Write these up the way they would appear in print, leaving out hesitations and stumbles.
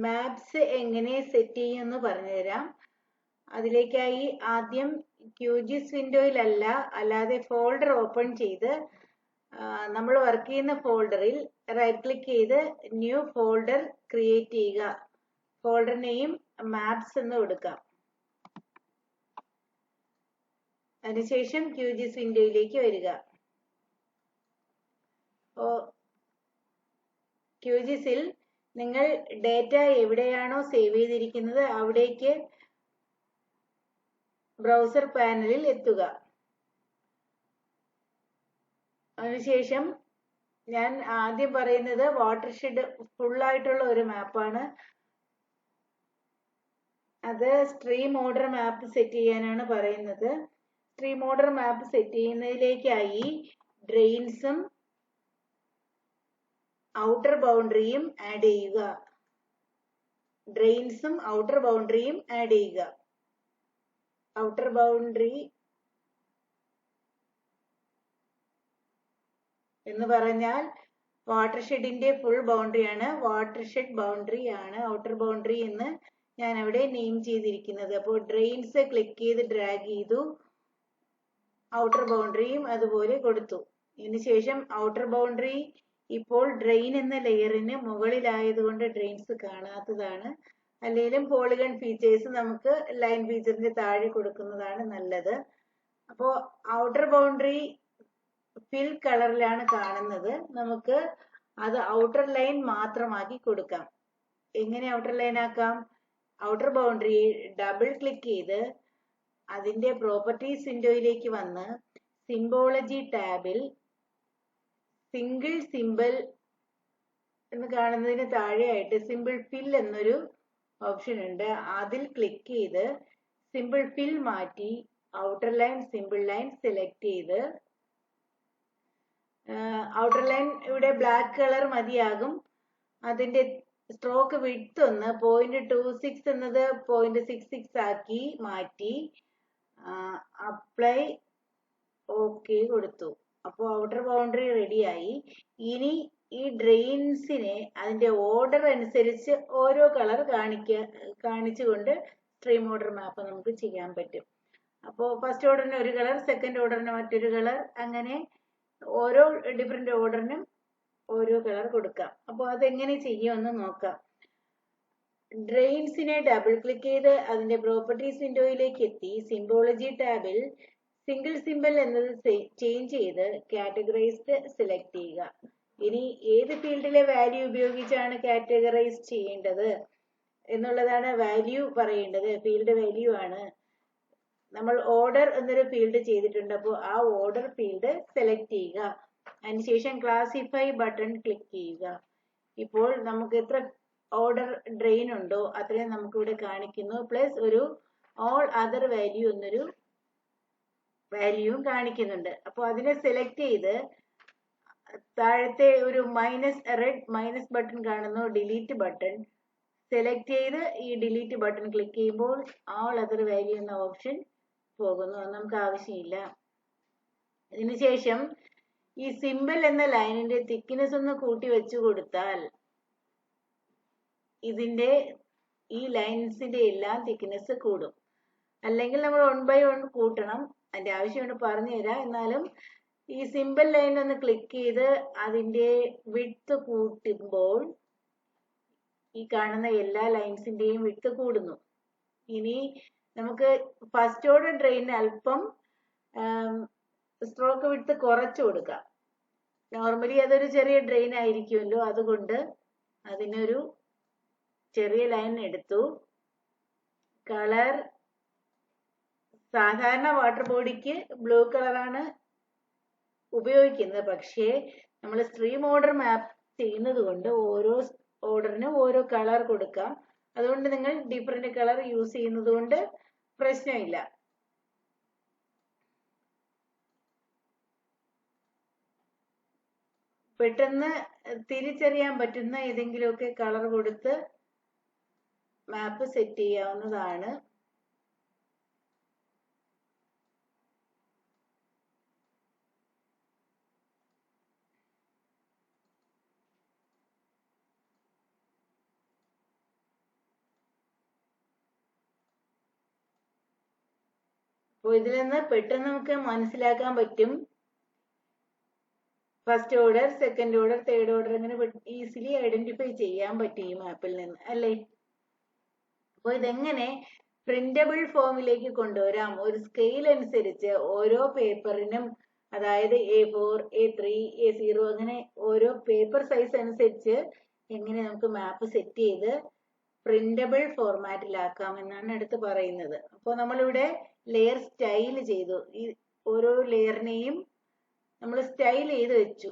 Maps എങ്ങനെ set ചെയ്യുമെന്ന് പറഞ്ഞുതരാം. അതിലേക്കായി ആദ്യം QGIS വിൻഡോയിലല്ല, അല്ലാതെ ഫോൾഡർ ഓപ്പൺ ചെയ്ത് നമ്മൾ വർക്ക് ചെയ്യുന്ന ഫോൾഡറിൽ റൈറ്റ് ക്ലിക്ക് ചെയ്ത് ന്യൂ ഫോൾഡർ ക്രിയേറ്റ് ചെയ്യുക. ഫോൾഡർ നെയിം മാപ്സ് എന്ന് കൊടുക്കാം. അതിനുശേഷം QGIS വിൻഡോയിലേക്ക് വരിക. QGISൽ നിങ്ങൾ ഡേറ്റ എവിടെയാണോ സേവ് ചെയ്തിരിക്കുന്നത് അവിടേക്ക് ബ്രൗസർ പാനലിൽ എത്തുക. അതിനുശേഷം ഞാൻ ആദ്യം പറയുന്നത് വാട്ടർഷെഡ് ഫുള്ളായിട്ടുള്ള ഒരു മാപ്പാണ്. അത് സ്ട്രീം ഓർഡർ മാപ്പ് സെറ്റ് ചെയ്യാനാണ് പറയുന്നത്. സ്ട്രീം ഓർഡർ മാപ്പ് സെറ്റ് ചെയ്യുന്നതിലേക്കായി ഡ്രെയിൻസും ഔട്ടർ ബൗണ്ടറിയും ആഡ് ചെയ്യുക. ഡ്രെയിൻസും ഔട്ടർ ബൗണ്ടറിയും ആഡ് ചെയ്യുക. ഔട്ടർ ബൗണ്ടറി എന്ന് പറഞ്ഞാൽ വാട്ടർഷെഡിന്റെ ഫുൾ ബൗണ്ടറിയാണ്. വാട്ടർഷെഡ് ബൗണ്ടറി ആണ് ഔട്ടർ ബൗണ്ടറി എന്ന് ഞാൻ അവിടെ നെയിം ചെയ്തിരിക്കുന്നത്. അപ്പോൾ ഡ്രെയിൻസ് ക്ലിക്ക് ചെയ്ത് ഡ്രാഗ് ചെയ്തു, ഔട്ടർ ബൗണ്ടറിയും അതുപോലെ കൊടുത്തു. ഇതിനുശേഷം ഔട്ടർ ബൗണ്ടറി ഇപ്പോൾ ഡ്രെയിൻ എന്ന ലെയറിന് മുകളിലായതുകൊണ്ട് ഡ്രെയിൻസ് കാണാത്തതാണ്. അല്ലെങ്കിലും പോളിഗൺ ഫീച്ചേഴ്സ് നമുക്ക് ലൈൻ ഫീച്ചറിന്റെ താഴെ കൊടുക്കുന്നതാണ് നല്ലത്. അപ്പോൾ ഔട്ടർ ബൗണ്ടറി ഫിൽ കളറിലാണ് കാണുന്നത്. നമുക്ക് അത് ഔട്ടർ ലൈൻ മാത്രമാക്കി കൊടുക്കാം. എങ്ങനെ ഔട്ടർ ലൈൻ ആക്കാം? ഔട്ടർ ബൗണ്ടറി ഡബിൾ ക്ലിക്ക് ചെയ്ത് അതിന്റെ പ്രോപ്പർട്ടീസ് വിൻഡോയിലേക്ക് വന്ന് സിംബോളജി ടാബിൽ സിംഗിൾ സിമ്പിൾ എന്ന് കാണുന്നതിന് താഴെയായിട്ട് സിമ്പിൾ ഫിൽ എന്നൊരു ഓപ്ഷൻ ഉണ്ട്. അതിൽ ക്ലിക്ക് ചെയ്ത് സിമ്പിൾ ഫിൽ മാറ്റി outer line simple line select ചെയ്ത് ഔട്ടർ ലൈൻ ഇവിടെ ബ്ലാക്ക് കളർ മതിയാകും. അതിന്റെ സ്ട്രോക്ക് വിഡ്ത്ത് ഒന്ന് 0.26 എന്നത് 0.66 ആക്കി മാറ്റി അപ്ലൈ ഓക്കെ കൊടുത്തു. അപ്പോൾ ഔട്ടർ ബൗണ്ടറി റെഡിയായി. ഇനി ഈ ഡ്രെയിൻസിനെ അതിന്റെ ഓർഡർ അനുസരിച്ച് ഓരോ കളർ കാണിച്ചുകൊണ്ട് സ്ട്രീം ഓർഡർ മാപ്പ് നമുക്ക് ചെയ്യാൻ പറ്റും. അപ്പോൾ ഫസ്റ്റ് ഓർഡറിന് ഒരു കളർ, സെക്കൻഡ് ഓർഡറിന് മറ്റൊരു കളർ, അങ്ങനെ ഓരോ ഡിഫറെന്റ് ഓർഡറിനും ഓരോ കളർ കൊടുക്കാം. അപ്പോൾ അതെങ്ങനെ ചെയ്യുമെന്ന് നോക്കാം. ഡ്രെയിൻസിനെ ഡബിൾ ക്ലിക്ക് ചെയ്ത് അതിന്റെ പ്രോപ്പർട്ടീസ് വിൻഡോയിലേക്ക് എത്തി സിംബോളജി ടാബിൽ സിംഗിൾ സിമ്പിൾ എന്നത് ചേഞ്ച് ചെയ്ത് കാറ്റഗറൈസ്ഡ് സെലക്ട് ചെയ്യുക. ഇനി ഏത് ഫീൽഡിലെ വാല്യൂ ഉപയോഗിച്ചാണ് കാറ്റഗറൈസ് ചെയ്യേണ്ടത് എന്നുള്ളതാണ് വാല്യൂ പറയേണ്ടത്. ഫീൽഡ് വാല്യൂ ആണ്. നമ്മൾ ഓർഡർ എന്നൊരു ഫീൽഡ് ചെയ്തിട്ടുണ്ട്. അപ്പോൾ ആ ഓർഡർ ഫീൽഡ് സെലക്ട് ചെയ്യുക. അതിനുശേഷം ക്ലാസിഫൈ ബട്ടൺ ക്ലിക്ക് ചെയ്യുക. ഇപ്പോൾ നമുക്ക് എത്ര ഓർഡർ ഡ്രെയിൻ ഉണ്ടോ അത്രയും നമുക്കിവിടെ കാണിക്കുന്നു. പ്ലസ് ഒരു ഓൾ അതർ വാല്യൂ എന്നൊരു വാല്യൂവും കാണിക്കുന്നുണ്ട്. അപ്പോൾ അതിനെ സെലക്ട് ചെയ്ത് താഴത്തെ ഒരു റെഡ് മൈനസ് ബട്ടൺ കാണുന്നു, ഡിലീറ്റ് ബട്ടൺ സെലക്ട് ചെയ്ത് ഈ ഡിലീറ്റ് ബട്ടൺ ക്ലിക്ക് ചെയ്യുമ്പോൾ ഓൾ അതർ വാല്യൂ എന്ന ഓപ്ഷൻ പോകുന്നു. അത് നമുക്ക് ആവശ്യമില്ല. ഇതിനുശേഷം ഈ സിമ്പിൾ എന്ന ലൈനിന്റെ തിക്നെസ് ഒന്ന് കൂട്ടി വെച്ചു കൊടുത്താൽ ഇതിന്റെ ഈ ലൈൻസിന്റെ എല്ലാം തിക്നെസ് കൂടും. അല്ലെങ്കിൽ നമ്മൾ 1 by 1 കൂട്ടണം. അതിന്റെ ആവശ്യമാണ് പറഞ്ഞു തരാം. എന്നാലും ഈ സിമ്പിൾ ലൈൻ ഒന്ന് ക്ലിക്ക് ചെയ്ത് അതിന്റെ വിഡ്ത്ത് കൂട്ടുമ്പോൾ ഈ കാണുന്ന എല്ലാ ലൈൻസിന്റെയും വിഡ്ത്ത് കൂടുന്നു. ഇനി നമുക്ക് ഫസ്റ്റ് ഓർഡർ ഡ്രെയിൻ അല്പം സ്ട്രോക്ക് വിഡ്ത്ത് കുറച്ചു കൊടുക്കാം. നോർമലി അതൊരു ചെറിയ ഡ്രെയിൻ ആയിരിക്കുമല്ലോ, അതുകൊണ്ട് അതിനൊരു ചെറിയ ലൈൻ എടുത്തു. കളർ സാധാരണ വാട്ടർ ബോഡിക്ക് ബ്ലൂ കളറാണ് ഉപയോഗിക്കുന്നത്. പക്ഷേ നമ്മൾ സ്ട്രീം ഓർഡർ മാപ്പ് ചെയ്യുന്നത് കൊണ്ട് ഓരോ ഓർഡറിനും ഓരോ കളർ കൊടുക്കാം. അതുകൊണ്ട് നിങ്ങൾ ഡിഫറെന്റ് കളർ യൂസ് ചെയ്യുന്നത് കൊണ്ട് പ്രശ്നമില്ല. പെട്ടെന്ന് തിരിച്ചറിയാൻ പറ്റുന്ന ഏതെങ്കിലുമൊക്കെ കളർ കൊടുത്ത് മാപ്പ് സെറ്റ് ചെയ്യാവുന്നതാണ്. അപ്പോൾ ഇതിൽ നിന്ന് പെട്ടെന്ന് നമുക്ക് മനസ്സിലാക്കാൻ പറ്റും first order, second order, third order ഇങ്ങനെ ഈസിലി ഐഡന്റിഫൈ ചെയ്യാൻ പറ്റും ഈ മാപ്പിൽ നിന്ന് അല്ലേ. അപ്പോൾ ഇതെങ്ങനെ പ്രിന്റബിൾ ഫോമിലേക്ക് കൊണ്ടുവരാം, ഒരു സ്കെയിൽ അനുസരിച്ച് ഓരോ പേപ്പറിനും, അതായത് A4, A3, A0 അങ്ങനെ ഓരോ പേപ്പർ സൈസ് അനുസരിച്ച് എങ്ങനെ നമുക്ക് മാപ്പ് സെറ്റ് ചെയ്ത് പ്രിന്റബിൾ ഫോർമാറ്റിലാക്കാം എന്നാണ് അടുത്ത് പറയുന്നത്. അപ്പോൾ നമ്മളിവിടെ ലെയർ സ്റ്റൈൽ ചെയ്തു, ഈ ഓരോ ലെയറിനെയും നമ്മൾ സ്റ്റൈൽ ചെയ്ത് വെച്ചു.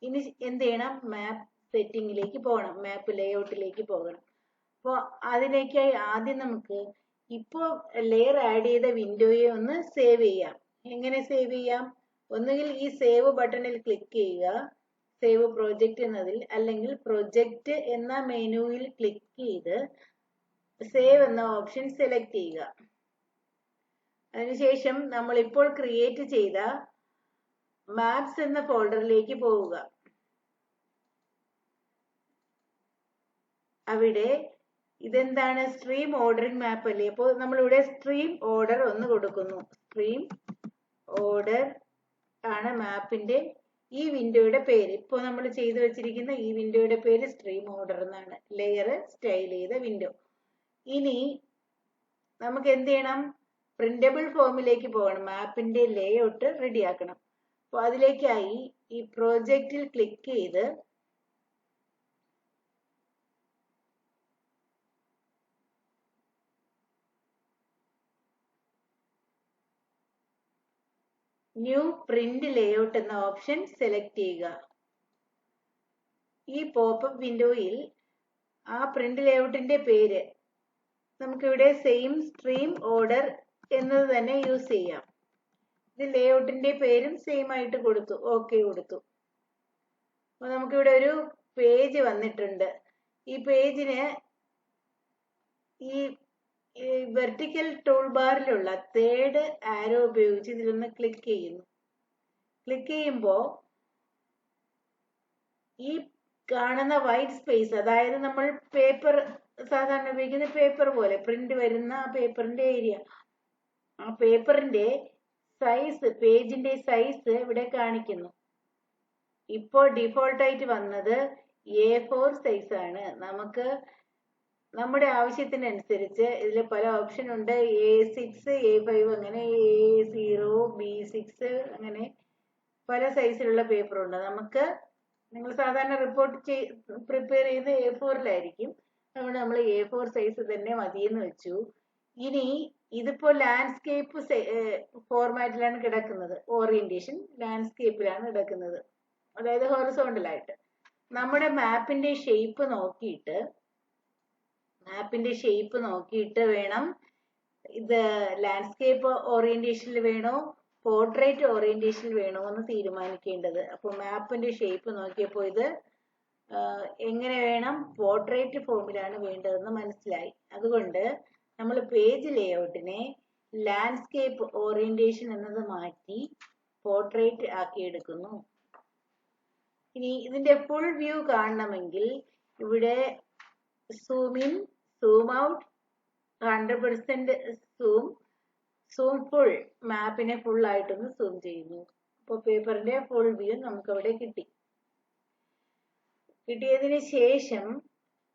ഇനി എന്ത് ചെയ്യണം, മാപ്പ് സെറ്റിംഗിലേക്ക് പോകണം, മാപ്പ് ലേഔട്ടിലേക്ക് പോകണം. അപ്പോൾ അതിലേക്കായി ആദ്യം നമുക്ക് ഇപ്പോൾ ലെയർ ആഡ് ചെയ്ത വിൻഡോയെ ഒന്ന് സേവ് ചെയ്യാം. എങ്ങനെ സേവ് ചെയ്യാം? ഒന്നുകിൽ ഈ സേവ് ബട്ടണിൽ ക്ലിക്ക് ചെയ്യുക, സേവ് പ്രോജക്റ്റ് എന്നതിൽ, അല്ലെങ്കിൽ പ്രൊജക്റ്റ് എന്ന മെനുവിൽ ക്ലിക്ക് ചെയ്ത് സേവ് എന്ന ഓപ്ഷൻ സെലക്ട് ചെയ്യുക. അതിനുശേഷം നമ്മൾ ഇപ്പോൾ ക്രിയേറ്റ് ചെയ്ത മാപ്സ് എന്ന ഫോൾഡറിലേക്ക് പോവുക. അവിടെ ഇതെന്താണ്, സ്ട്രീം ഓർഡറിംഗ് മാപ്പ് അല്ലേ. അപ്പോൾ നമ്മളിവിടെ സ്ട്രീം ഓർഡർ ഒന്ന് കൊടുക്കുന്നു. സ്ട്രീം ഓർഡർ ആണ് മാപ്പിന്റെ ഈ വിൻഡോയുടെ പേര്. ഇപ്പോൾ നമ്മൾ ചെയ്തു വെച്ചിരിക്കുന്ന ഈ വിൻഡോയുടെ പേര് സ്ട്രീം ഓർഡർ എന്നാണ്, ലെയർ സ്റ്റൈൽ ചെയ്ത വിൻഡോ. ഇനി നമുക്ക് എന്ത് ചെയ്യണം, പ്രിന്റബിൾ ഫോമിലേക്ക് പോകണം, മാപ്പിന്റെ ലേഔട്ട് റെഡിയാക്കണം. അപ്പോൾ അതിലേക്കായി ഈ പ്രോജക്റ്റിൽ ക്ലിക്ക് ചെയ്ത് ന്യൂ പ്രിന്റ് ലേഔട്ട് എന്ന ഓപ്ഷൻ സെലക്ട് ചെയ്യുക. ഈ പോപ്പപ്പ് വിൻഡോയിൽ ആ പ്രിന്റ് ലേഔട്ടിന്റെ പേര് നമുക്കിവിടെ സെയിം സ്ട്രീം ഓർഡർ എന്നത് തന്നെ യൂസ് ചെയ്യാം. ഇത് ലേഔട്ടിന്റെ പേരും സെയിം ആയിട്ട് കൊടുത്തു, ഓക്കെ കൊടുത്തു. അപ്പോൾ നമുക്കിവിടെ ഒരു പേജ് വന്നിട്ടുണ്ട്. ഈ പേജിന് ഈ വെർട്ടിക്കൽ ടൂൾ ബാറിലുള്ള തേർഡ് ആരോ ഉപയോഗിച്ച് ഇതിലൊന്ന് ക്ലിക്ക് ചെയ്യുന്നു. ക്ലിക്ക് ചെയ്യുമ്പോൾ ഈ കാണുന്ന വൈറ്റ് സ്പേസ്, അതായത് നമ്മൾ പേപ്പർ സാധാരണ ഉപയോഗിക്കുന്ന പേപ്പർ പോലെ പ്രിന്റ് വരുന്ന ആ പേപ്പറിന്റെ ഏരിയ, ആ പേപ്പറിന്റെ സൈസ്, പേജിന്റെ സൈസ് ഇവിടെ കാണിക്കുന്നു. ഇപ്പോൾ ഡിഫോൾട്ടായിട്ട് വന്നത് A4 സൈസ് ആണ്. നമുക്ക് നമ്മുടെ ആവശ്യത്തിനനുസരിച്ച് ഇതിൽ പല ഓപ്ഷൻ ഉണ്ട്. A6, A5 അങ്ങനെ A0, B6 അങ്ങനെ പല സൈസിലുള്ള പേപ്പർ ഉണ്ട്. നമുക്ക് നിങ്ങൾ സാധാരണ റിപ്പോർട്ട് പ്രിപ്പയർ ചെയ്യുന്ന A4-ലായിരിക്കും. അതുകൊണ്ട് നമ്മൾ A4 സൈസ് തന്നെ മതിയെന്ന് വെച്ചു. ഇനി ഇതിപ്പോ ലാൻഡ്സ്കേപ്പ് ഫോർമാറ്റിലാണ് കിടക്കുന്നത്, ഓറിയന്റേഷൻ ലാൻഡ്സ്കേപ്പിലാണ് കിടക്കുന്നത്, അതായത് ഹൊറിസോണ്ടൽ ആയിട്ട്. നമ്മുടെ മാപ്പിന്റെ ഷേപ്പ് നോക്കിയിട്ട് വേണം ഇത് ലാൻഡ്സ്കേപ്പ് ഓറിയന്റേഷനിൽ വേണോ പോർട്രേറ്റ് ഓറിയന്റേഷനിൽ വേണോ എന്ന് തീരുമാനിക്കേണ്ടത്. അപ്പോൾ മാപ്പിന്റെ ഷേപ്പ് നോക്കിയപ്പോൾ ഇത് എങ്ങനെ വേണം, പോർട്രേറ്റ് ഫോമിലാണ് വേണ്ടതെന്ന് മനസ്സിലായി. അതുകൊണ്ട് നമ്മൾ പേജ് ലേഔട്ടിനെ ലാൻഡ്സ്കേപ്പ് ഓറിയന്റേഷൻ എന്നത് മാറ്റി പോർട്രേറ്റ് ആക്കി എടുക്കുന്നു. ഇനി ഇതിന്റെ ഫുൾ വ്യൂ കാണണമെങ്കിൽ ഇവിടെ zoom in, zoom out, 100% zoom full, മാപ്പിനെ ഫുൾ ആയിട്ടൊന്ന് സൂം ചെയ്യുന്നു. അപ്പോൾ പേപ്പറിന്റെ ഫുൾ വ്യൂ നമുക്ക് അവിടെ കിട്ടിയതിന് ശേഷം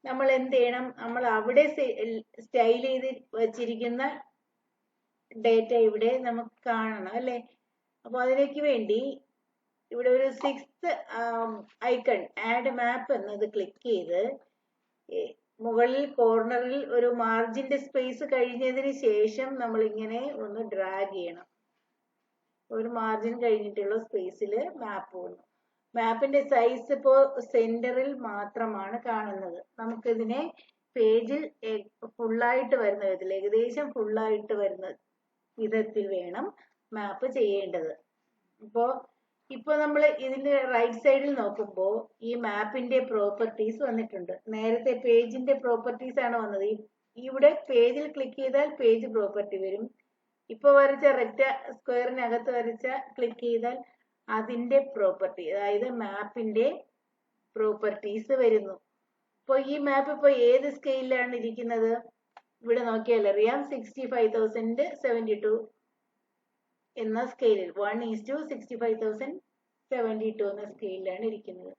നമ്മൾ എന്ത് ചെയ്യണം, നമ്മൾ അവിടെ സ്റ്റൈൽ ചെയ്ത് വച്ചിരിക്കുന്ന ഡേറ്റ ഇവിടെ നമുക്ക് കാണണം അല്ലെ. അപ്പൊ അതിലേക്ക് വേണ്ടി ഇവിടെ ഒരു 6th ഐക്കൺ ആഡ് മാപ്പ് എന്നത് ക്ലിക്ക് ചെയ്ത് മുകളിൽ കോർണറിൽ ഒരു മാർജിന്റെ സ്പേസ് കഴിഞ്ഞതിന് ശേഷം നമ്മൾ ഇങ്ങനെ ഒന്ന് ഡ്രാഗ് ചെയ്യണം. ഒരു മാർജിൻ കഴിഞ്ഞിട്ടുള്ള സ്പേസിൽ മാപ്പ് വന്നു. മാപ്പിന്റെ സൈസ് ഇപ്പോ സെന്ററിൽ മാത്രമാണ് കാണുന്നത്. നമുക്കിതിനെ പേജിൽ ഫുള്ളായിട്ട് വരുന്ന വിധത്തിൽ, ഏകദേശം ഫുള്ളായിട്ട് വരുന്ന വിധത്തിൽ വേണം മാപ്പ് ചെയ്യേണ്ടത്. ഇപ്പൊ നമ്മൾ ഇതിന്റെ റൈറ്റ് സൈഡിൽ നോക്കുമ്പോൾ ഈ മാപ്പിന്റെ പ്രോപ്പർട്ടീസ് വന്നിട്ടുണ്ട്. നേരത്തെ പേജിന്റെ പ്രോപ്പർട്ടീസ് ആണ് വന്നത്. ഇവിടെ പേജിൽ ക്ലിക്ക് ചെയ്താൽ പേജ് പ്രോപ്പർട്ടി വരും. ഇപ്പൊ വരച്ച സ്ക്വയറിനകത്ത് വരച്ച ക്ലിക്ക് ചെയ്താൽ അതിന്റെ പ്രോപ്പർട്ടി, അതായത് മാപ്പിന്റെ പ്രോപ്പർട്ടീസ് വരുന്നു. അപ്പൊ ഈ മാപ്പ് ഇപ്പൊ ഏത് സ്കെയിലാണ് ഇരിക്കുന്നത്? ഇവിടെ നോക്കിയാൽ അറിയാം 65,072 എന്ന സ്കെയിലിൽ 1:65,072 എന്ന സ്കെയിലാണ് ഇരിക്കുന്നത്.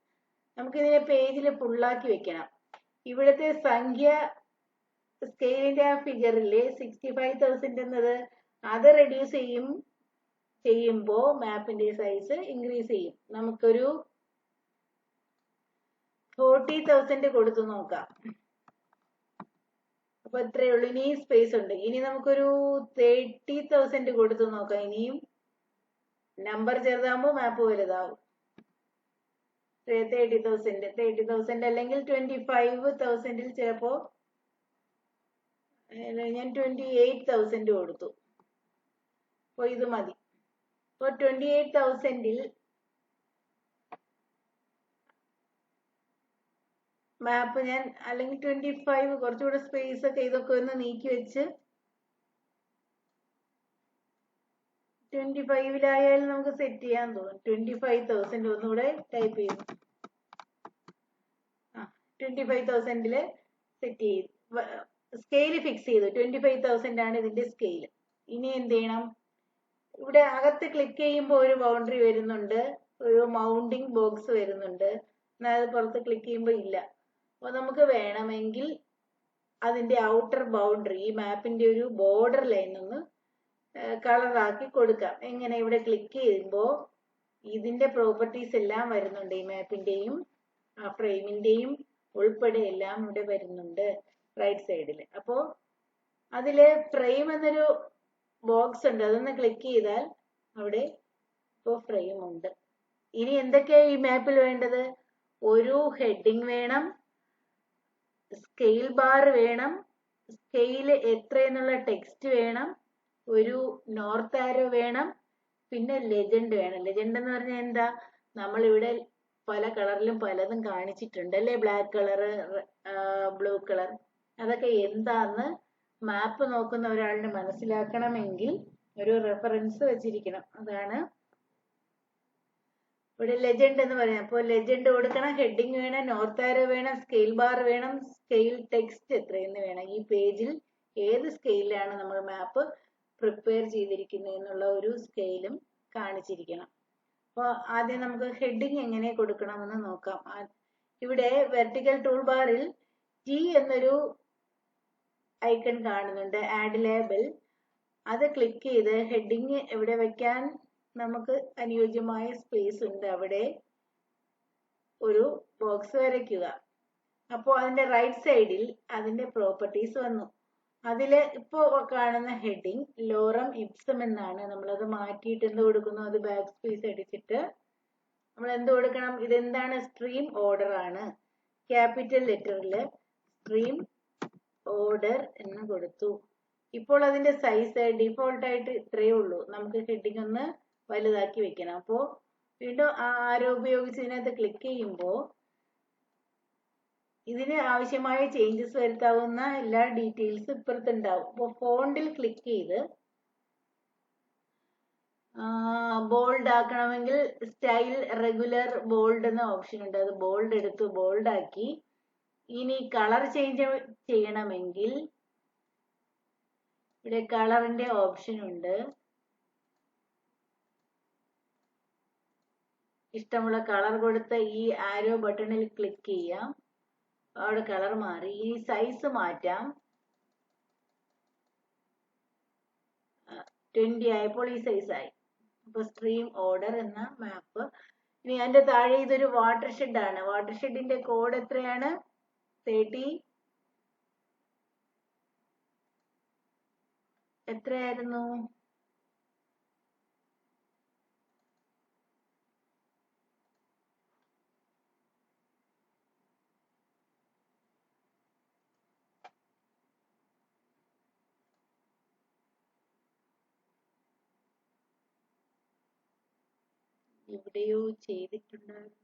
നമുക്കിതിനെ പേജിൽ ഫുള്ളാക്കി വെക്കണം. ഇവിടുത്തെ സംഖ്യ സ്കെയിലിന്റെ ആ ഫിഗറിലെ 65,000 എന്നത് അത് റെഡ്യൂസ് ചെയ്യുമ്പോൾ മാപ്പിന്റെ സൈസ് ഇൻക്രീസ് ചെയ്യും. നമുക്കൊരു 40,000 കൊടുത്തു നോക്കാം. അപ്പൊ ഇത്രയേ ഉള്ളൂ. ഇനിയും സ്പേസ് ഉണ്ട്. ഇനി നമുക്കൊരു 30,000 കൊടുത്തു നോക്കാം. ഇനിയും നമ്പർ ചെറുതാകുമ്പോൾ മാപ്പ് വലുതാവും. 30,000 അല്ലെങ്കിൽ 25,000 ചിലപ്പോ ഞാൻ 28,000 കൊടുത്തു. അപ്പൊ ഇത് മതി. അപ്പൊ 28,000 മാപ്പ് ഞാൻ അല്ലെങ്കിൽ 25 കുറച്ചുകൂടെ സ്പേസ് ഒക്കെ ഇതൊക്കെ ഒന്ന് നീക്കി വെച്ച് 25-ലായാലും നമുക്ക് സെറ്റ് ചെയ്യാൻ തോന്നും. 25,000 ഒന്നുകൂടെ ടൈപ്പ് ചെയ്തു. 25,000 സെറ്റ് ചെയ്തു. സ്കെയിൽ ഫിക്സ് ചെയ്തു. 25,000 ആണ് ഇതിന്റെ സ്കെയിൽ. ഇനി എന്ത് ചെയ്യണം? ഇവിടെ അകത്ത് ക്ലിക്ക് ചെയ്യുമ്പോൾ ഒരു ബൗണ്ടറി വരുന്നുണ്ട്, ഒരു മൗണ്ടിങ് ബോക്സ് വരുന്നുണ്ട്. എന്നാൽ അത് പുറത്ത് ക്ലിക്ക് ചെയ്യുമ്പോൾ ഇല്ല. അപ്പൊ നമുക്ക് വേണമെങ്കിൽ അതിന്റെ ഔട്ടർ ബൗണ്ടറി, ഈ മാപ്പിന്റെ ഒരു ബോർഡർ ലൈൻ ഒന്ന് കളറാക്കി കൊടുക്കാം. എങ്ങനെ? ഇവിടെ ക്ലിക്ക് ചെയ്യുമ്പോൾ ഇതിന്റെ പ്രോപ്പർട്ടീസ് എല്ലാം വരുന്നുണ്ട്. ഈ മാപ്പിന്റെയും ആ ഫ്രെയിമിന്റെയും ഉൾപ്പെടെ എല്ലാം ഇവിടെ വരുന്നുണ്ട് റൈറ്റ് സൈഡിൽ. അപ്പോ അതില് ഫ്രെയിം എന്നൊരു ബോക്സ് ഉണ്ട്. അതൊന്ന് ക്ലിക്ക് ചെയ്താൽ അവിടെ ഇപ്പോൾ ഫ്രെയിം ഉണ്ട്. ഇനി എന്തൊക്കെയാണ് ഈ മാപ്പിൽ വേണ്ടത്? ഒരു ഹെഡിങ് വേണം, സ്കെയിൽ ബാർ വേണം, സ്കെയിൽ എത്ര എന്നുള്ള ടെക്സ്റ്റ് വേണം, ഒരു നോർത്ത് ആരോ വേണം, പിന്നെ ലെജൻഡ് വേണം. ലെജൻഡ് എന്ന് പറഞ്ഞാൽ എന്താ? നമ്മളിവിടെ പല കളറിലും പലതും കാണിച്ചിട്ടുണ്ട് അല്ലെ? Black colour, blue colour. അതൊക്കെ എന്താന്ന് മാപ്പ് നോക്കുന്ന ഒരാളിന് മനസ്സിലാക്കണമെങ്കിൽ ഒരു റെഫറൻസ് വെച്ചിരിക്കണം. അതാണ് ഇവിടെ ലെജൻഡ് എന്ന് പറയാം. അപ്പോൾ ലെജൻഡ് കൊടുക്കണം, ഹെഡിങ് വേണം, നോർത്ത് ആരോ വേണം, സ്കെയിൽ ബാർ വേണം, സ്കെയിൽ ടെക്സ്റ്റ് എത്രയെന്ന് വേണം. ഈ പേജിൽ ഏത് സ്കെയിലാണ് നമ്മൾ മാപ്പ് പ്രിപ്പയർ ചെയ്തിരിക്കുന്നത് എന്നുള്ള ഒരു സ്കെയിലും കാണിച്ചിരിക്കണം. അപ്പോൾ ആദ്യം നമുക്ക് ഹെഡിങ് എങ്ങനെ കൊടുക്കണമെന്ന് നോക്കാം. ഇവിടെ വെർട്ടിക്കൽ ടൂൾ ബാറിൽ ടി എന്നൊരു ഐക്കൺ കാണുന്നുണ്ട്, ആഡ് ലേബൽ. അത് ക്ലിക്ക് ചെയ്ത് ഹെഡിങ് എവിടെ വെക്കാൻ നമുക്ക് അനുയോജ്യമായ സ്പേസ് ഉണ്ട് അവിടെ ഒരു ബോക്സ് വരയ്ക്കുക. അപ്പോൾ അതിന്റെ റൈറ്റ് സൈഡിൽ അതിന്റെ പ്രോപ്പർട്ടീസ് വന്നു. അതില് ഇപ്പോ കാണുന്ന ഹെഡിങ് ലോറം ഇപ്സം എന്നാണ്. നമ്മളത് മാറ്റിയിട്ട് എന്ത് കൊടുക്കുന്നു? അത് ബാക്ക് സ്പേസ് അടിച്ചിട്ട് നമ്മൾ എന്ത് കൊടുക്കണം? ഇതെന്താണ്? സ്ട്രീം ഓർഡർ ആണ്. ക്യാപിറ്റൽ ലെറ്ററിൽ സ്ട്രീം ഓർഡർ എന്ന് കൊടുത്തു. ഇപ്പോൾ അതിന്റെ സൈസ് ഡിഫോൾട്ട് ആയിട്ട് ഇത്രയേ ഉള്ളൂ. നമുക്ക് ഹെഡിങ് ഒന്ന് വലുതാക്കി വെക്കണം. അപ്പോ വീണ്ടും ആരോ ഉപയോഗിച്ച് ഇതിനകത്ത് ക്ലിക്ക് ചെയ്യുമ്പോൾ ഇതിന് ആവശ്യമായ ചേഞ്ചസ് വരുത്താവുന്ന എല്ലാ ഡീറ്റെയിൽസ് ഇപ്പുറത്തുണ്ടാവും. അപ്പോൾ ഫോണ്ടിൽ ക്ലിക്ക് ചെയ്ത് ബോൾഡ് ആക്കണമെങ്കിൽ സ്റ്റൈൽ റെഗുലർ ബോൾഡ് എന്ന ഓപ്ഷൻ ഉണ്ട്. അത് ബോൾഡ് എടുത്ത് ബോൾഡ് ആക്കി. ഇനി കളർ ചേഞ്ച് ചെയ്യണമെങ്കിൽ ഇവിടെ കളറിന്റെ ഓപ്ഷൻ ഉണ്ട്. ഇഷ്ടമുള്ള കളർ കൊടുത്ത് ഈ ആരോ ബട്ടണിൽ ക്ലിക്ക് ചെയ്യാം. അവിടെ കളർ മാറി. ഈ സൈസ് മാറ്റാം. 20 ആയപ്പോൾ ഈ സൈസ് ആയി. അപ്പൊ സ്ട്രീം ഓർഡർ എന്ന മാപ്പ്. ഇനി അതിന്റെ താഴെ ഇതൊരു വാട്ടർ ഷെഡ് ആണ്. വാട്ടർ ഷെഡിന്റെ കോഡ് എത്രയാണ്? 30 എത്രയായിരുന്നു? എവിടെയോ ചെയ്തിട്ടുണ്ടായിരുന്നു.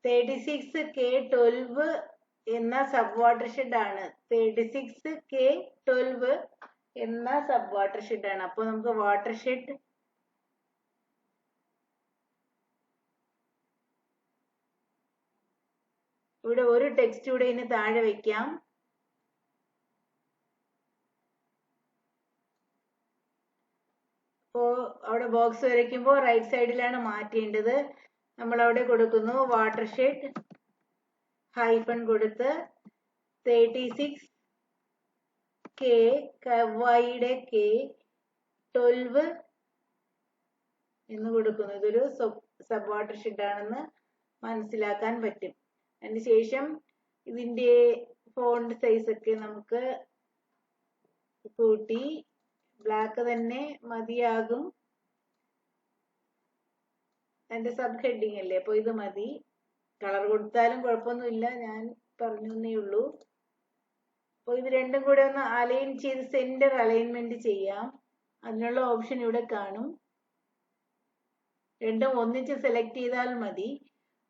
36K12 എന്ന സബ് വാട്ടർഷെഡ് ആണ്. 36K12 എന്ന സബ് വാട്ടർഷെഡ് ആണ്. അപ്പൊ നമുക്ക് വാട്ടർഷെഡ് ഇവിടെ ഒരു ടെക്സ്റ്റ് കൂടെ ഇതിന് താഴെ വെക്കാം. അപ്പോ അവിടെ ബോക്സ് വരയ്ക്കുമ്പോൾ റൈറ്റ് സൈഡിലാണ് മാറ്റേണ്ടത്. നമ്മൾ അവിടെ കൊടുക്കുന്നു വാട്ടർഷെഡ് ഹൈഫൺ കൊടുത്ത് 36K കവ്വായിയുടെ K12 എന്ന് കൊടുക്കുന്നു. ഇതൊരു സബ് വാട്ടർഷെഡ് ആണെന്ന് മനസ്സിലാക്കാൻ പറ്റും. അതിനുശേഷം ഇതിന്റെ ഫോണ്ട് സൈസ് ഒക്കെ നമുക്ക് കൂട്ടി ബ്ലാക്ക് തന്നെ മതിയാകും. അതിന്റെ സബ് ഹെഡിങ് അല്ലേ, അപ്പൊ ഇത് മതി. കളർ കൊടുത്താലും കുഴപ്പമൊന്നുമില്ല, ഞാൻ പറഞ്ഞേ ഉള്ളൂ. അപ്പൊ ഇത് രണ്ടും കൂടെ ഒന്ന് അലൈൻ ചെയ്ത് സെന്റർ അലൈൻമെന്റ് ചെയ്യാം. അതിനുള്ള ഓപ്ഷൻ ഇവിടെ കാണും. രണ്ടും ഒന്നിച്ച് സെലക്ട് ചെയ്താൽ മതി.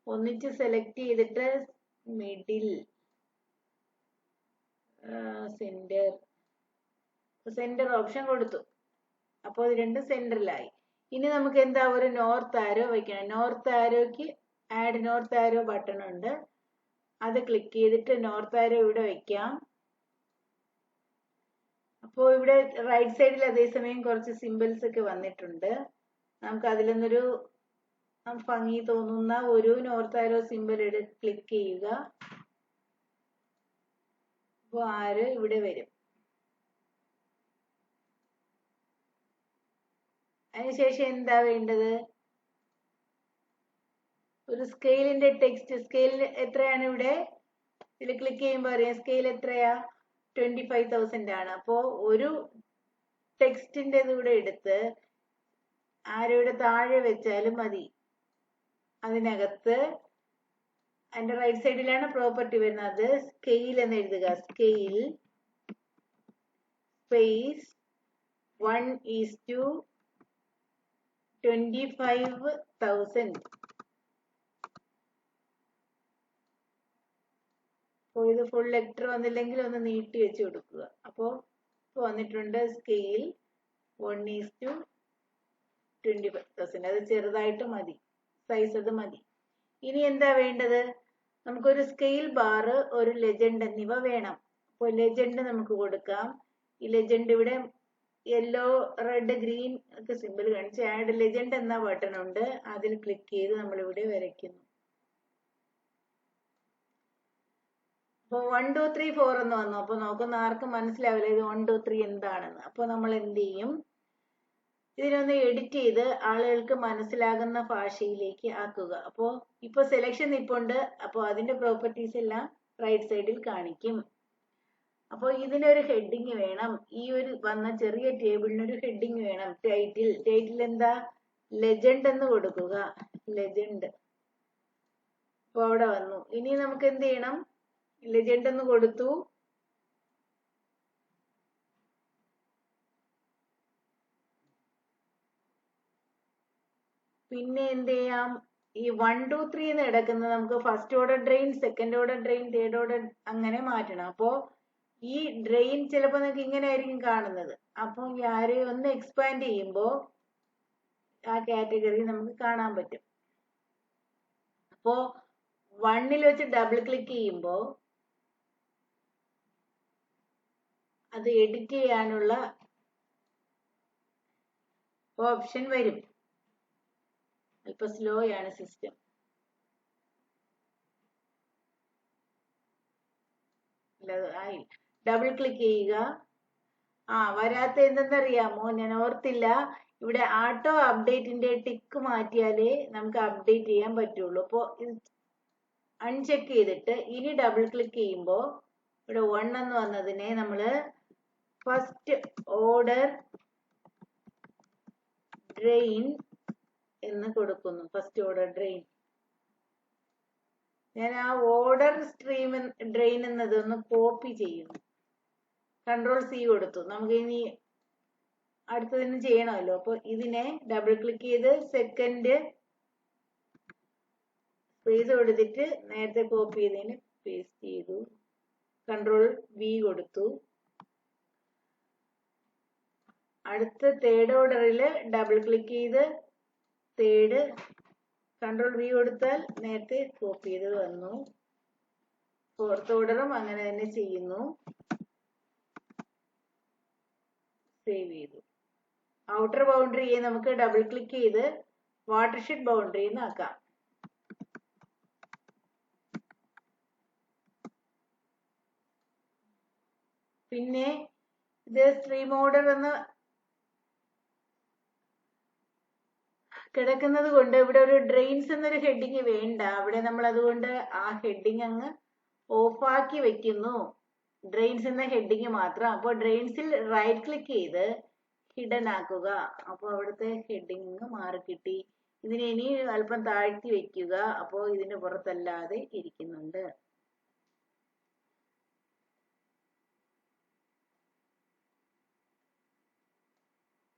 ഒന്നിച്ച് സെലക്ട് ചെയ്തിട്ട് മിഡിൽ സെന്റർ ഓപ്ഷൻ കൊടുത്തു. അപ്പോൾ ഇത് രണ്ടും സെന്ററിലായി. ഇനി നമുക്ക് എന്താ ഒരു നോർത്ത് ആരോ വെക്കണം. നോർത്ത് ആരോക്ക് ആഡ് നോർത്ത് ആരോ ബട്ടൺ ഉണ്ട്. അത് ക്ലിക്ക് ചെയ്തിട്ട് നോർത്ത് ആരോ ഇവിടെ വെക്കാം. അപ്പോൾ ഇവിടെ റൈറ്റ് സൈഡിൽ അതേസമയം കുറച്ച് സിമ്പിൾസ് ഒക്കെ വന്നിട്ടുണ്ട്. നമുക്ക് അതിലൊന്നൊരു ഭംഗി തോന്നുന്ന ഒരു നോർത്ത് ആരോ സിമ്പിൾ ക്ലിക്ക് ചെയ്യുക. അപ്പോൾ ആരോ ഇവിടെ വരും. അതിനുശേഷം എന്താ വേണ്ടത്? ഒരു സ്കെയിലിന്റെ ടെക്സ്റ്റ്. സ്കെയിൽ എത്രയാണ് ഇവിടെ? ഇതിൽ ക്ലിക്ക് ചെയ്യുമ്പോൾ അറിയാം സ്കെയിൽ എത്രയാ? 25,000 ആണ്. അപ്പോ ഒരു ടെക്സ്റ്റിന്റെ കൂടെ എടുത്ത് ആരോയുടെ താഴെ വെച്ചാലും മതി. അതിനകത്ത് അതിന്റെ റൈറ്റ് സൈഡിലാണ് പ്രോപ്പർട്ടി വരുന്നത്. സ്കെയിൽ എന്ന് എഴുതുക. Scale space 1:25,000. അപ്പോൾ ഇത് ഫുൾ ലെറ്റർ വന്നില്ലെങ്കിൽ ഒന്ന് നീട്ടി വെച്ച് കൊടുക്കുക. അപ്പോൾ വന്നിട്ടുണ്ട് സ്കെയിൽ 1:25,000. അത് ചെറുതായിട്ട് മതി, സൈസ് അത് മതി. ഇനി എന്താ വേണ്ടത്? നമുക്കൊരു സ്കെയിൽ ബാർ, ഒരു ലെജൻഡ് എന്നിവ വേണം. അപ്പോൾ ലെജൻഡ് നമുക്ക് കൊടുക്കാം. ഈ ലെജൻഡ് ഇവിടെ യെല്ലോ, റെഡ്, ഗ്രീൻ ഒക്കെ സിമ്പിൾ കാണിച്ച് ആഡ് ലെജൻഡ് എന്ന ബട്ടൺ ഉണ്ട്. അതിൽ ക്ലിക്ക് ചെയ്ത് നമ്മൾ ഇവിടെ വരയ്ക്കുന്നു. അപ്പോൾ 1 2 3 4 എന്ന് വന്നു. അപ്പൊ നോക്കുന്ന ആർക്കും മനസ്സിലാവില്ല ഇത് 1 2 3 എന്താണെന്ന്. അപ്പൊ നമ്മൾ എന്ത് ചെയ്യും? ഇതിനൊന്ന് എഡിറ്റ് ചെയ്ത് ആളുകൾക്ക് മനസ്സിലാകുന്ന ഭാഷയിലേക്ക് ആക്കുക. അപ്പോൾ ഇപ്പൊ സെലക്ഷൻ നിപ്പുണ്ട്. അപ്പോൾ അതിന്റെ പ്രോപ്പർട്ടീസ് എല്ലാം റൈറ്റ് സൈഡിൽ കാണിക്കും. അപ്പോൾ ഇതിനൊരു ഹെഡിങ് വേണം. ഈ ഒരു വന്ന ചെറിയ ടേബിളിനൊരു ഹെഡിങ് വേണം. ടൈറ്റിൽ എന്താ? ലെജൻഡ് എന്ന് കൊടുക്കുക. ലെജൻഡ്. അപ്പോൾ അവിടെ വന്നു. ഇനി നമുക്ക് എന്ത് ചെയ്യണം? ലെജൻഡ് എന്ന് കൊടുത്തു. പിന്നെ എന്ത് ചെയ്യാം? ഈ 1 2 3 എന്ന് കിടക്കുന്നത് നമുക്ക് first order drain, second order drain, third order അങ്ങനെ മാറ്റണം. അപ്പോ ഈ ഡ്രെയിൻ ചിലപ്പോൾ നിങ്ങൾക്ക് ഇങ്ങനെ ആയിരിക്കും കാണുന്നത്. അപ്പോൾ ഈ ആരെയും ഒന്ന് എക്സ്പാൻഡ് ചെയ്യുമ്പോൾ ആ കാറ്റഗറി നമുക്ക് കാണാൻ പറ്റും. അപ്പോ 1-ൽ വെച്ച് ഡബിൾ ക്ലിക്ക് ചെയ്യുമ്പോൾ അത് എഡിറ്റ് ചെയ്യാനുള്ള ഓപ്ഷൻ വരും. അല്പം സ്ലോ ആണ് സിസ്റ്റം. ആയി. ഡബിൾ ക്ലിക്ക് ചെയ്യുക. വരാത്ത എന്തെന്നറിയാമോ? ഞാൻ ഓർത്തില്ല. ഇവിടെ ആട്ടോ അപ്ഡേറ്റിന്റെ ടിക്ക് മാറ്റിയാലേ നമുക്ക് അപ്ഡേറ്റ് ചെയ്യാൻ പറ്റുള്ളൂ. അപ്പോൾ അൺചെക്ക് ചെയ്തിട്ട് ഇനി ഡബിൾ ക്ലിക്ക് ചെയ്യുമ്പോൾ ഇവിടെ 1 എന്ന് വന്നതിനെ നമ്മള് ഫസ്റ്റ് ഓർഡർ ഡ്രെയിൻ എന്ന് കൊടുക്കുന്നു. First order drain. ഞാൻ ആ ഓർഡർ സ്ട്രീം ഡ്രെയിൻ എന്നത് ഒന്ന് കോപ്പി ചെയ്യുന്നു. Ctrl+C കൊടുത്തു. നമുക്ക് ഇനി അടുത്തതിന് ചെയ്യണമല്ലോ. അപ്പൊ ഇതിനെ ഡബിൾ ക്ലിക്ക് ചെയ്ത് സെക്കൻഡ് സ്പേസ് കൊടുത്തിട്ട് നേരത്തെ കോപ്പി ചെയ്തതിന് പേസ്റ്റ് ചെയ്തു. കൺട്രോൾ V കൊടുത്തു. അടുത്ത തേർഡ് ഓർഡറിൽ ഡബിൾ ക്ലിക്ക് ചെയ്ത് തേർഡ് കൺട്രോൾ V കൊടുത്താൽ നേരത്തെ കോപ്പി ചെയ്ത് വന്നു. ഫോർത്ത് ഓർഡറും അങ്ങനെ തന്നെ ചെയ്യുന്നു. സേവ് ചെയ്തു. ഔട്ടർ ബൗണ്ടറിയെ നമുക്ക് ഡബിൾ ക്ലിക്ക് ചെയ്ത് വാട്ടർഷെഡ് ബൗണ്ടറി ആക്കാം. പിന്നെ ഇത് സ്ട്രീം ഓർഡർ എന്ന് കിടക്കുന്നത് കൊണ്ട് ഇവിടെ ഒരു ഡ്രെയിൻസ് എന്നൊരു ഹെഡിങ് വേണ്ട. അവിടെ നമ്മൾ അതുകൊണ്ട് ആ ഹെഡിങ് അങ്ങ് ഓഫാക്കി വെക്കുന്നു. ഡ്രെയിൻസ് എന്ന ഹെഡിങ് മാത്രം. അപ്പോൾ ഡ്രെയിൻസിൽ റൈറ്റ് ക്ലിക്ക് ചെയ്ത് ഹിഡൻ ആക്കുക. അപ്പോൾ അവിടുത്തെ ഹെഡിങ് മാറി കിട്ടി. ഇതിനെ ഇനി അല്പം താഴ്ത്തി വെക്കുക. അപ്പോൾ ഇതിന് പുറത്തല്ലാതെ ഇരിക്കുന്നുണ്ട്.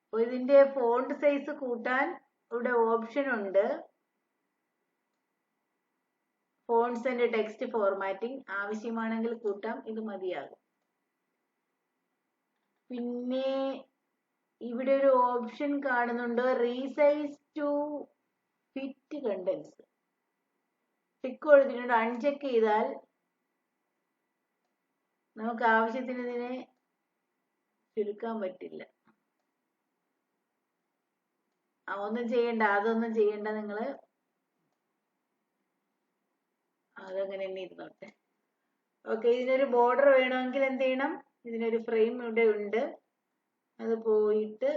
അപ്പോൾ ഇതിന്റെ ഫോണ്ട് സൈസ് കൂട്ടാൻ ഇവിടെ ഓപ്ഷൻ ഉണ്ട്. ഫോണ്ട്സ് ആൻഡ് ടെക്സ്റ്റ് ഫോർമാറ്റിംഗ് ആവശ്യമാണെങ്കിൽ കൂട്ടാം. ഇത് മതിയാകും. പിന്നെ ഇവിടെ ഒരു ഓപ്ഷൻ കാണുന്നുണ്ട്, resize to fit contents. Tick കൊടുത്തിട്ടുണ്ട്. അൺചെക്ക് ചെയ്താൽ നമുക്ക് ആവശ്യത്തിന് ഇതിനെ ചുരുക്കാൻ പറ്റില്ല. ഒന്നും ചെയ്യണ്ട, അതൊന്നും ചെയ്യണ്ട. നിങ്ങള് അതങ്ങനെ തന്നെ ഇരുന്നോട്ടെ. ഓക്കെ, ഇതിനൊരു ബോർഡർ വേണമെങ്കിൽ എന്ത് ചെയ്യണം? ഇതിനൊരു ഫ്രെയിം ഇവിടെ ഉണ്ട്, അത് പോയിട്ട്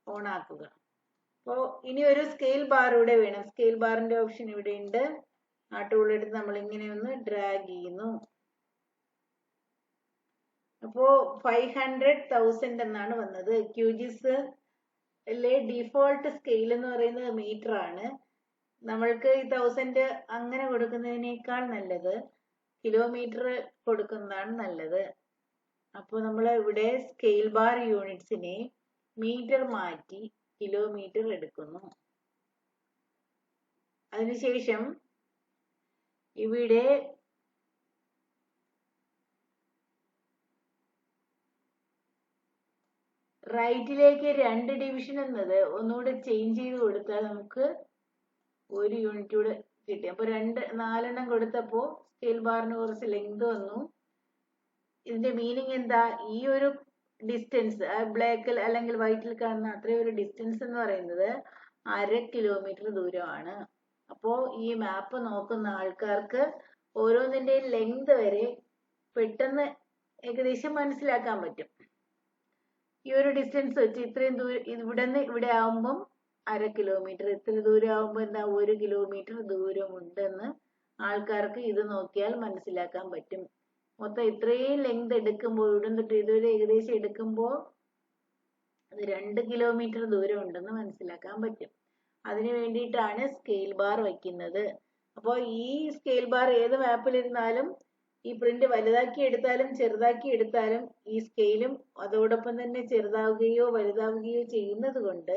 ഓൺ ആക്കുക. അപ്പോൾ ഇനി ഒരു സ്കെയിൽ ബാർ ഇവിടെ വേണം. സ്കെയിൽ ബാറിന്റെ ഓപ്ഷൻ ഇവിടെ ഉണ്ട്. ആ ടൂൾ എടുത്ത് നമ്മൾ ഇങ്ങനെ ഒന്ന് ഡ്രാഗ് ചെയ്യുന്നു. അപ്പോ 500,000 എന്നാണ് വന്നത്. QGIS ഡിഫോൾട്ട് സ്കെയിൽ എന്ന് പറയുന്നത് മീറ്റർ ആണ്. നമ്മൾക്ക് ഈ 1000 അങ്ങനെ കൊടുക്കുന്നതിനേക്കാൾ നല്ലത് കിലോമീറ്റർ കൊടുക്കുന്നതാണ് നല്ലത്. അപ്പോൾ നമ്മൾ ഇവിടെ സ്കെയിൽ ബാർ യൂണിറ്റ്സിനെ മീറ്റർ മാറ്റി കിലോമീറ്റർ എടുക്കുന്നു. അതിനുശേഷം ഇവിടെ റൈറ്റിലേക്ക് 2 ഡിവിഷൻ എന്നത് ഒന്നുകൂടെ ചേഞ്ച് ചെയ്ത് കൊടുത്താൽ നമുക്ക് 1 യൂണിറ്റ് കൂടെ കിട്ടി. അപ്പൊ 4 കൊടുത്തപ്പോ സ്കെയിൽ ബാറിന് കുറച്ച് ലെങ്ത് വന്നു. ഇതിന്റെ മീനിങ് എന്താ? ഈ ഒരു ഡിസ്റ്റൻസ് ബ്ലാക്കിൽ അല്ലെങ്കിൽ വൈറ്റിൽ കാണുന്ന അത്രയും ഒരു ഡിസ്റ്റൻസ് എന്ന് പറയുന്നത് 1/2 കിലോമീറ്റർ ദൂരമാണ്. അപ്പോ ഈ മാപ്പ് നോക്കുന്ന ആൾക്കാർക്ക് ഓരോന്നിന്റെ ലെങ്ത് വരെ പെട്ടെന്ന് ഏകദേശം മനസ്സിലാക്കാൻ പറ്റും. ഈ ഒരു ഡിസ്റ്റൻസ് വെച്ച് ഇത്രയും ദൂരം ഇവിടെ നിന്ന് ഇവിടെ ആവുമ്പം 1/2 കിലോമീറ്റർ, ഇത്ര ദൂരം ആവുമ്പോൾ എന്താ 1 കിലോമീറ്റർ ദൂരമുണ്ടെന്ന് ആൾക്കാർക്ക് ഇത് നോക്കിയാൽ മനസ്സിലാക്കാൻ പറ്റും. മൊത്തം ഇത്രയും ലെങ്ത് എടുക്കുമ്പോൾ ഇവിടെ തൊട്ട് ഇതുവരെ ഏകദേശം എടുക്കുമ്പോൾ അത് 2 കിലോമീറ്റർ ദൂരം ഉണ്ടെന്ന് മനസ്സിലാക്കാൻ പറ്റും. അതിനു വേണ്ടിയിട്ടാണ് സ്കെയിൽ ബാർ വയ്ക്കുന്നത്. അപ്പോൾ ഈ സ്കെയിൽ ബാർ ഏത് മാപ്പിലിരുന്നാലും ഈ പ്രിന്റ് വലുതാക്കി എടുത്താലും ചെറുതാക്കി എടുത്താലും ഈ സ്കെയിലും അതോടൊപ്പം തന്നെ ചെറുതാവുകയോ വലുതാവുകയോ ചെയ്യുന്നത് കൊണ്ട്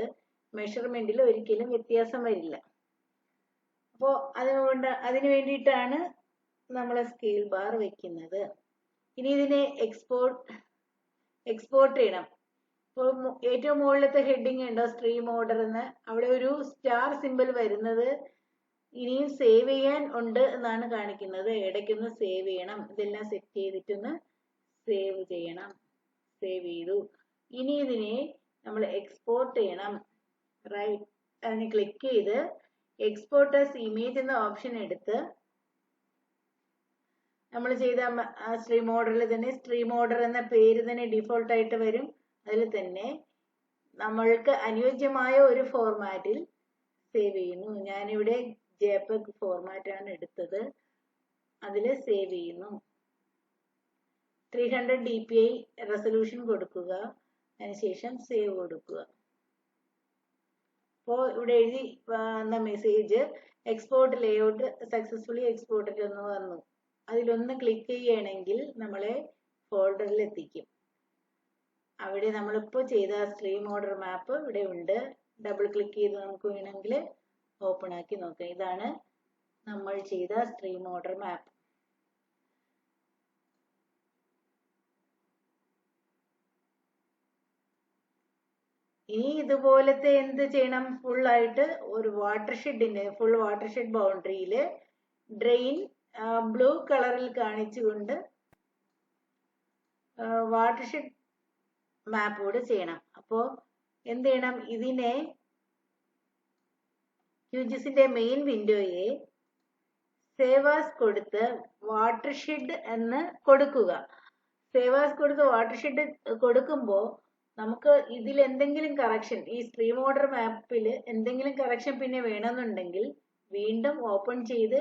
മെഷർമെന്റിൽ ഒരിക്കലും വ്യത്യാസം വരില്ല. അപ്പോൾ അതിനു വേണ്ടിയിട്ടാണ് നമ്മൾ സ്കെയിൽ ബാർ വെക്കുന്നത്. ഇനി ഇതിനെ എക്സ്പോർട്ട് ചെയ്യണം. ഇപ്പോൾ ഏറ്റവും മുകളിലത്തെ ഹെഡിങ് ഉണ്ടോ സ്ട്രീം ഓർഡർ എന്ന്, അവിടെ ഒരു സ്റ്റാർ സിമ്പിൾ വരുന്നത് ഇനിയും സേവ് ചെയ്യാൻ ഉണ്ട് എന്നാണ് കാണിക്കുന്നത്. ഇടയ്ക്കൊന്ന് സേവ് ചെയ്യണം. ഇതെല്ലാം സെറ്റ് ചെയ്തിട്ടൊന്ന് സേവ് ചെയ്യണം. സേവ് ചെയ്തു. ഇനി ഇതിനെ നമ്മൾ എക്സ്പോർട്ട് ചെയ്യണം. റൈറ്റ് അതിന് ക്ലിക്ക് ചെയ്ത് എക്സ്പോർട്ട് ആസ് ഇമേജ് എന്ന ഓപ്ഷൻ എടുത്ത് നമ്മൾ ചെയ്ത സ്ട്രീം ഓർഡറിൽ തന്നെ സ്ട്രീം ഓർഡർ എന്ന പേര് തന്നെ ഡിഫോൾട്ട് ആയിട്ട് വരും. അതിൽ തന്നെ നമ്മൾക്ക് അനുയോജ്യമായ ഒരു ഫോർമാറ്റിൽ സേവ് ചെയ്യുന്നു. ഞാനിവിടെ JPEG ഫോർമാറ്റ് ആണ് എടുത്തത്. അതിൽ സേവ് ചെയ്യുന്നു. 300 dpi റെസൊല്യൂഷൻ കൊടുക്കുക. അതിനുശേഷം സേവ് കൊടുക്കുക. അപ്പോൾ ഇവിടെ എഴുതി വന്ന message export layout successfully exported എന്ന് വന്നു. അതിലൊന്ന് ക്ലിക്ക് ചെയ്യുകയാണെങ്കിൽ നമ്മളെ ഫോൾഡറിൽ എത്തിക്കും. അവിടെ നമ്മളിപ്പോൾ ചെയ്ത സ്ട്രീം ഓർഡർ മാപ്പ് ഇവിടെ ഉണ്ട്. ഡബിൾ ക്ലിക്ക് ചെയ്ത് നമുക്ക് വേണമെങ്കിൽ ഓപ്പൺ ആക്കി നോക്കാം. ഇതാണ് നമ്മൾ ചെയ്ത സ്ട്രീം ഓർഡർ മാപ്പ്. ഇനി ഇതുപോലത്തെ എന്ത് ചെയ്യണം? ഫുൾ ആയിട്ട് ഒരു ഫുൾ വാട്ടർഷെഡ് ബൗണ്ടറിയില് ഡ്രെയിൻ ബ്ലൂ കളറിൽ കാണിച്ചുകൊണ്ട് വാട്ടർഷെഡ് മാപ്പ് കൂടെ ചെയ്യണം. അപ്പോ എന്ത് ചെയ്യണം? ഇതിനെ QGISന്റെ മെയിൻ വിൻഡോയെ സേവ് ആസ് കൊടുത്ത് വാട്ടർഷെഡ് എന്ന് കൊടുക്കുക. സേവ് ആസ് കൊടുത്ത് വാട്ടർഷെഡ് കൊടുക്കുമ്പോൾ നമുക്ക് ഇതിൽ എന്തെങ്കിലും കറക്ഷൻ, ഈ സ്ട്രീം ഓർഡർ മാപ്പിൽ എന്തെങ്കിലും കറക്ഷൻ പിന്നെ വേണമെന്നുണ്ടെങ്കിൽ വീണ്ടും ഓപ്പൺ ചെയ്ത്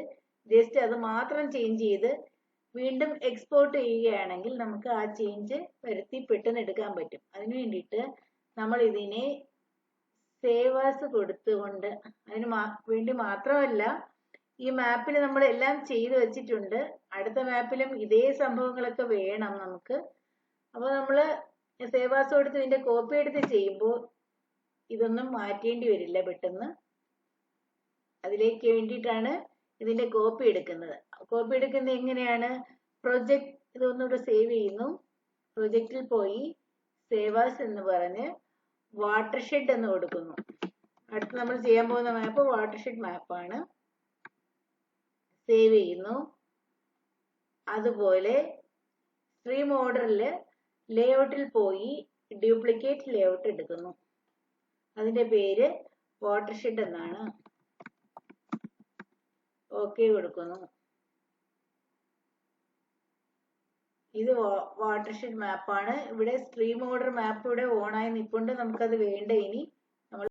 ജസ്റ്റ് അത് മാത്രം ചേഞ്ച് ചെയ്ത് വീണ്ടും എക്സ്പോർട്ട് ചെയ്യുകയാണെങ്കിൽ നമുക്ക് ആ ചേഞ്ച് വരുത്തി പെട്ടെന്ന് എടുക്കാൻ പറ്റും. അതിനു വേണ്ടിയിട്ട് നമ്മൾ ഇതിനെ സേവ് ആസ് കൊടുത്തുകൊണ്ട്, അതിന് വേണ്ടി മാത്രമല്ല, ഈ മാപ്പിൽ നമ്മൾ എല്ലാം ചെയ്തു വെച്ചിട്ടുണ്ട്. അടുത്ത മാപ്പിലും ഇതേ സംഭവങ്ങളൊക്കെ വേണം നമുക്ക്. അപ്പോൾ നമ്മൾ സേവ് ആസ് കൊടുത്ത് ഇതിന്റെ കോപ്പി എടുത്ത് ചെയ്യുമ്പോൾ ഇതൊന്നും മാറ്റേണ്ടി വരില്ല പെട്ടെന്ന്. അതിലേക്ക് വേണ്ടിയിട്ടാണ് ഇതിന്റെ കോപ്പി എടുക്കുന്നത്. കോപ്പി എടുക്കുന്നത് എങ്ങനെയാണ്? പ്രൊജക്ട് ഇതൊന്നുകൂടെ സേവ് ചെയ്യുന്നു. പ്രൊജക്റ്റിൽ പോയി സേവ് ആസ് എന്ന് പറഞ്ഞ് വാട്ടർഷെഡ് എന്ന് കൊടുക്കുന്നു. അടുത്ത് നമ്മൾ ചെയ്യാൻ പോകുന്ന മാപ്പ് വാട്ടർഷെഡ് മാപ്പാണ്. സേവ് ചെയ്യുന്നു. അതുപോലെ സ്ട്രീം ഓർഡറിൽ ലേഔട്ടിൽ പോയി ഡ്യൂപ്ലിക്കേറ്റ് ലേഔട്ട് എടുക്കുന്നു. അതിന്റെ പേര് വാട്ടർഷെഡ് എന്നാണ്. ഓക്കെ കൊടുക്കുന്നു. ഇത് വാട്ടർഷെഡ് മാപ്പാണ്. ഇവിടെ സ്ട്രീം ഓർഡർ മാപ്പ് ഇവിടെ ഓണായി നിൽപ്പുണ്ട്. നമുക്കത് വേണ്ട ഇനി.